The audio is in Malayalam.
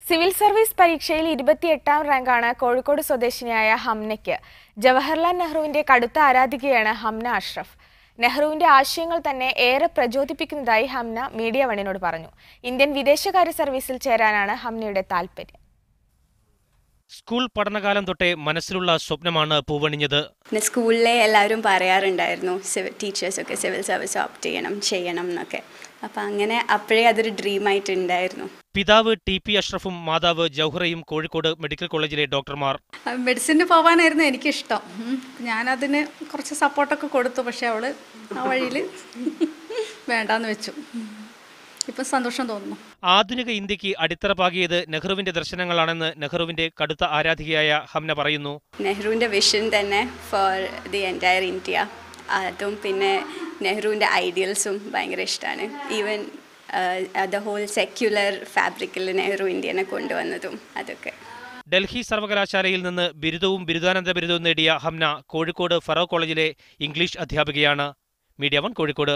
സിവിൽ സർവീസ് പരീക്ഷയിൽ 28ാം റാങ്കാണ് കോഴിക്കോട് സ്വദേശിനിയായ ഹംനയ്ക്ക്. ജവഹർലാൽ നെഹ്റുവിന്റെ കടുത്ത ആരാധികയാണ് ഹംന അഷ്റഫ്. നെഹ്റുവിന്റെ ആശയങ്ങൾ തന്നെ ഏറെ പ്രചോദിപ്പിക്കുന്നതായി ഹംന മീഡിയ വണ്ണിനോട് പറഞ്ഞു. ഇന്ത്യൻ വിദേശകാര്യ സർവീസിൽ ചേരാനാണ് ഹംനയുടെ താൽപര്യം. സ്കൂൾ പഠനകാലം തൊട്ടേ മനസ്സിലുള്ള സ്വപ്നമാണ് പൂവണിഞ്ഞത്. സ്കൂളിലെ എല്ലാവരും പറയാറുണ്ടായിരുന്നു ടീച്ചേഴ്സൊക്കെ സിവിൽ സർവീസ് ഓപ്റ്റ് ചെയ്യണം എന്നൊക്കെ. അപ്പം അങ്ങനെ അപ്പോഴേ അതൊരു ഡ്രീമായിട്ടുണ്ടായിരുന്നു. പിതാവ് ടി.പി. അഷ്റഫും മാതാവ് ജൗഹറയും കോഴിക്കോട് മെഡിക്കൽ കോളേജിലെ ഡോക്ടർമാർ. മെഡിസിന് പോകാനായിരുന്നു എനിക്കിഷ്ടം. ഞാനതിന് കുറച്ച് സപ്പോർട്ടൊക്കെ കൊടുത്തു. പക്ഷെ അവൾ ആ വഴിയിൽ വേണ്ടാന്ന് വെച്ചു. ഇപ്പം സന്തോഷം തോന്നുന്നു. ആധുനിക ഇന്ത്യക്ക് അടിത്തറ പാകിയത് നെഹ്റുവിന്റെ ദർശനങ്ങളാണെന്ന് നെഹ്റുവിന്റെ കടുത്ത ആരാധികയായ ഹംന പറയുന്നു. നെഹ്റുവിൻ്റെ വിഷൻ തന്നെ ഫോർ ദി എൻറ്റയർ ഇന്ത്യ. അതും പിന്നെ നെഹ്റുവിൻ്റെ ഐഡിയൽസും ഭയങ്കര ഇഷ്ടമാണ്. ഈവൻ ദ ഹോൾ സെക്യുലർ ഫാബ്രിക്കിൽ നെഹ്റു ഇന്ത്യനെ കൊണ്ടുവന്നതും അതൊക്കെ. ഡൽഹി സർവകലാശാലയിൽ നിന്ന് ബിരുദവും ബിരുദാനന്തര ബിരുദവും നേടിയ ഹംന കോഴിക്കോട് ഫറൂഖ് കോളേജിലെ ഇംഗ്ലീഷ് അധ്യാപികയാണ്. മീഡിയ 1 കോഴിക്കോട്.